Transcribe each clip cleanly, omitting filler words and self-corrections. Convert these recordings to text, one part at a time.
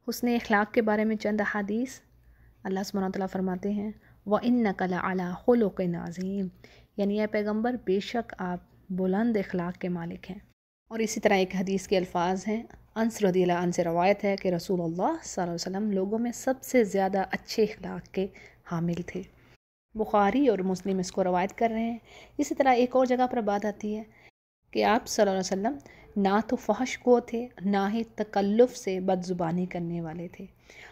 حسن اخلاق کے بارے میں چند احادیث۔ اللہ سبحانہ وتعالیٰ فرماتے ہیں وَإِنَّكَ لَعَلَىٰ خُلُقٍ عَظِيمٍ، یعنی اے پیغمبر بے شک آپ بلند اخلاق کے مالک ہیں۔ اور اسی طرح ایک حدیث کے الفاظ ہیں، انس رضی اللہ عنہ سے روایت ہے کہ رسول اللہ صلی اللہ علیہ وسلم لوگوں میں سب سے زیادہ اچھے اخلاق کے حامل تھے۔ بخاری اور مسلم اس کو روایت کر رہے ہیں۔ اسی طرح ایک اور جگہ پر بات آتی ہے کہ آپ صلی اللہ علیہ وسلم نہ تو فحش گو تھے، نہ ہی تکلف سے بد زبانی کرنے والے تھے،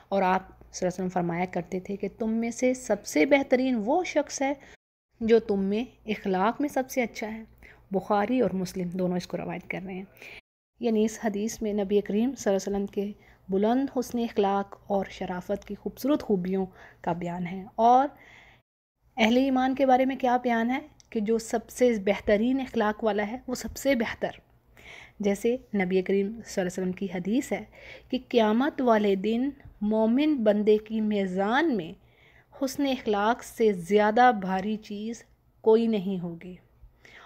اور آپ صلی اللہ علیہ وسلم فرمایا کرتے تھے کہ تم میں سے سب سے بہترین وہ شخص ہے جو تم میں اخلاق میں سب سے اچھا ہے۔ بخاری اور مسلم دونوں اس کو روایت کر رہے ہیں۔ یعنی اس حدیث میں نبی کریم صلی اللہ علیہ وسلم کے بلند حسن اخلاق اور شرافت کی خوبصورت خوبیوں کا بیان ہے، اور اہل ایمان کے بارے میں کیا بیان ہے کہ جو سب سے بہترین اخلاق والا ہے وہ سب سے بہتر۔ جیسے نبی کریم صلی اللہ علیہ وسلم کی حدیث ہے کہ قیامت والے دن مومن بندے کی میزان میں حسن اخلاق سے زیادہ بھاری چیز کوئی نہیں ہوگی،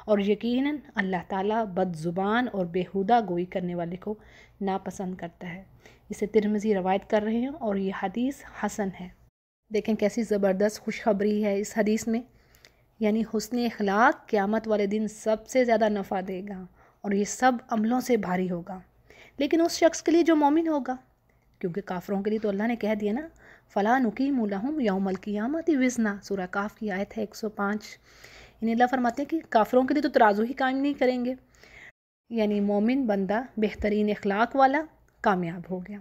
اور یقیناً اللہ تعالیٰ بد زبان اور بیہودہ گوئی کرنے والے کو ناپسند کرتا ہے۔ اسے ترمذی روایت کر رہے ہیں اور یہ حدیث حسن ہے۔ دیکھیں کیسی زبردست خوشخبری ہے اس حدیث میں، یعنی حسن اخلاق قیامت والے دن سب سے زیادہ نفع دے گا اور یہ سب عملوں سے بھاری ہوگا، لیکن اس شخص کے لیے جو مومن ہوگا، کیونکہ کافروں کے لیے تو اللہ نے کہہ دیا نا فَلَا نُقِيمُ لَهُمْ يَوْمَ الْقِيَامَةِ وِزْنًا، سورہ کاف کی آیت ہے 105۔ یعنی اللہ فرماتے ہیں کہ کافروں کے لیے تو ترازو ہی قائم نہیں کریں گے، یعنی مومن بندہ بہترین اخلاق والا کامیاب ہو گیا۔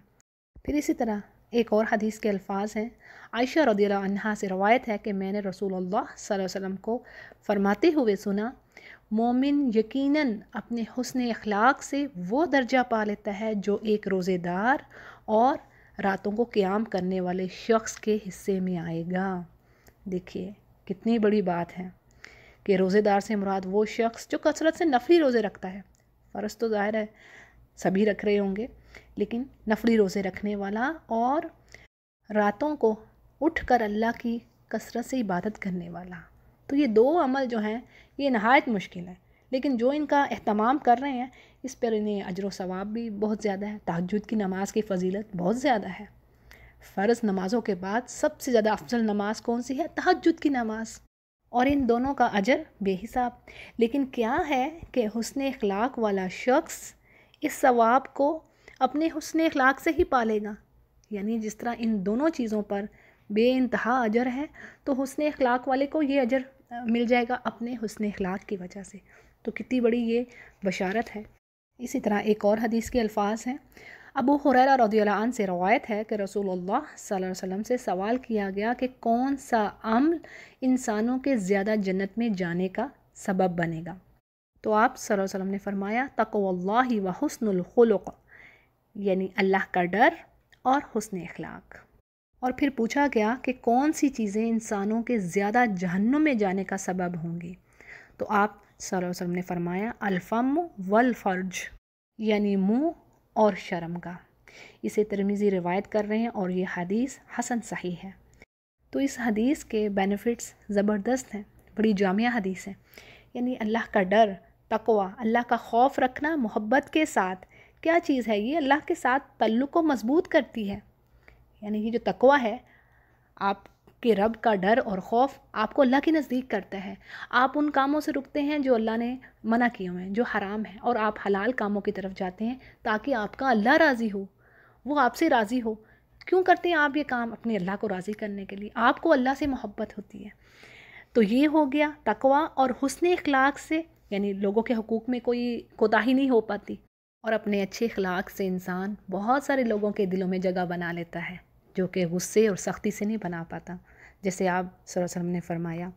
پھر اسی طرح ایک اور حدیث کے الفاظ ہیں، عائشہ رضی اللہ عنہا سے روایت ہے کہ میں نے رسول اللہ صلی اللہ علیہ وسلم کو فرماتے ہوئے سنا، مومن یقیناً اپنے حسن اخلاق سے وہ درجہ پا لیتا ہے جو ایک روزے دار اور راتوں کو قیام کرنے والے شخص کے حصے میں آئے گا۔ دیکھیے کتنی بڑی بات ہے کہ روزے دار سے مراد وہ شخص جو کثرت سے نفلی روزے رکھتا ہے، فرض تو ظاہر ہے سبھی رکھ رہے ہوں گے، لیکن نفلی روزے رکھنے والا اور راتوں کو اٹھ کر اللہ کی کثرت سے عبادت کرنے والا۔ تو یہ دو عمل جو ہیں یہ نہایت مشکل ہے، لیکن جو ان کا اہتمام کر رہے ہیں اس پر انہیں اجر و ثواب بھی بہت زیادہ ہے۔ تہجد کی نماز کی فضیلت بہت زیادہ ہے۔ فرض نمازوں کے بعد سب سے زیادہ افضل نماز کون سی ہے؟ تہجد کی نماز، اور ان دونوں کا اجر بے حساب۔ لیکن کیا ہے کہ حسن اخلاق والا شخص اس ثواب کو اپنے حسن اخلاق سے ہی پالے گا، یعنی جس طرح ان دونوں چیزوں پر بے انتہا اجر ہے تو حسن اخلاق والے کو یہ اجر مل جائے گا اپنے حسن اخلاق کی وجہ سے۔ تو کتنی بڑی یہ بشارت ہے۔ اسی طرح ایک اور حدیث کے الفاظ ہیں، ابو ہریرہ رضی اللہ عنہ سے روایت ہے کہ رسول اللہ صلی اللہ علیہ وسلم سے سوال کیا گیا کہ کون سا عمل انسانوں کے زیادہ جنت میں جانے کا سبب بنے گا، تو آپ صلی اللہ علیہ وسلم نے فرمایا تقوی اللہ و حسن الخلق، یعنی اللہ کا ڈر اور حسن اخلاق۔ اور پھر پوچھا گیا کہ کون سی چیزیں انسانوں کے زیادہ جہنم میں جانے کا سبب ہوں گی، تو آپ صلی اللہ علیہ وسلم نے فرمایا الفم والفرج، یعنی منہ اور شرمگاہ۔ اسے ترمذی روایت کر رہے ہیں اور یہ حدیث حسن صحیح ہے۔ تو اس حدیث کے بینیفٹس زبردست ہیں، بڑی جامعہ حدیث ہے۔ یعنی اللہ کا ڈر، تقوی، اللہ کا خوف رکھنا محبت کے ساتھ، کیا چیز ہے یہ؟ اللہ کے ساتھ تعلق کو مضبوط کرتی ہے۔ یعنی یہ جو تقوی ہے، آپ کے رب کا ڈر اور خوف آپ کو اللہ کے نزدیک کرتا ہے۔ آپ ان کاموں سے رکتے ہیں جو اللہ نے منع کیے ہوئے ہیں، جو حرام ہیں، اور آپ حلال کاموں کی طرف جاتے ہیں تاکہ آپ کا اللہ راضی ہو، وہ آپ سے راضی ہو۔ کیوں کرتے ہیں آپ یہ کام؟ اپنے اللہ کو راضی کرنے کے لیے، آپ کو اللہ سے محبت ہوتی ہے۔ تو یہ ہو گیا تقوی اور حسن اخلاق سے، یعنی لوگوں کے حقوق میں کوئی کوتاہی نہیں ہو پاتی، اور اپنے اچھے اخلاق سے انسان بہت سارے لوگوں کے دلوں میں جگہ بنا لیتا ہے جو کہ غصے اور سختی سے نہیں بنا پاتا۔ جیسے آپ صلی اللہ علیہ وسلم نے فرمایا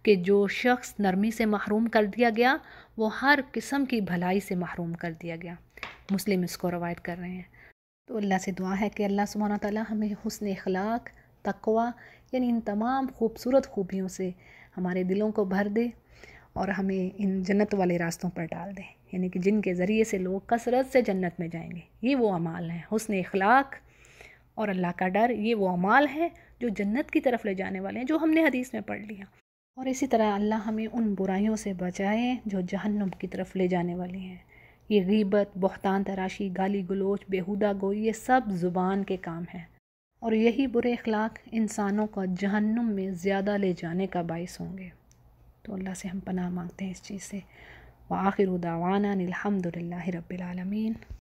کہ جو شخص نرمی سے محروم کر دیا گیا وہ ہر قسم کی بھلائی سے محروم کر دیا گیا۔ مسلم اس کو روایت کر رہے ہیں۔ تو اللہ سے دعا ہے کہ اللہ سبحانہ تعالیٰ ہمیں حسن اخلاق، تقوی، یعنی ان تمام خوبصورت خوبیوں سے ہمارے دلوں کو بھر دے اور ہمیں ان جنت والے راستوں پر ڈال دے، یعنی کہ جن کے ذریعے سے لوگ کثرت سے جنت میں جائیں گے۔ یہ وہ اعمال ہیں، حسن اخلاق اور اللہ کا ڈر، یہ وہ اعمال ہیں جو جنت کی طرف لے جانے والے ہیں، جو ہم نے حدیث میں پڑھ لیا۔ اور اسی طرح اللہ ہمیں ان برائیوں سے بچائے جو جہنم کی طرف لے جانے والی ہیں، یہ غیبت، بہتان تراشی، گالی گلوچ، بیہودہ گوئی، یہ سب زبان کے کام ہیں، اور یہی برے اخلاق انسانوں کو جہنم میں زیادہ لے جانے کا باعث ہوں گے۔ تو اللہ سے ہم پناہ مانگتے ہیں اس چیز سے۔ وآخر دعوانا الحمد للہ رب العالمین۔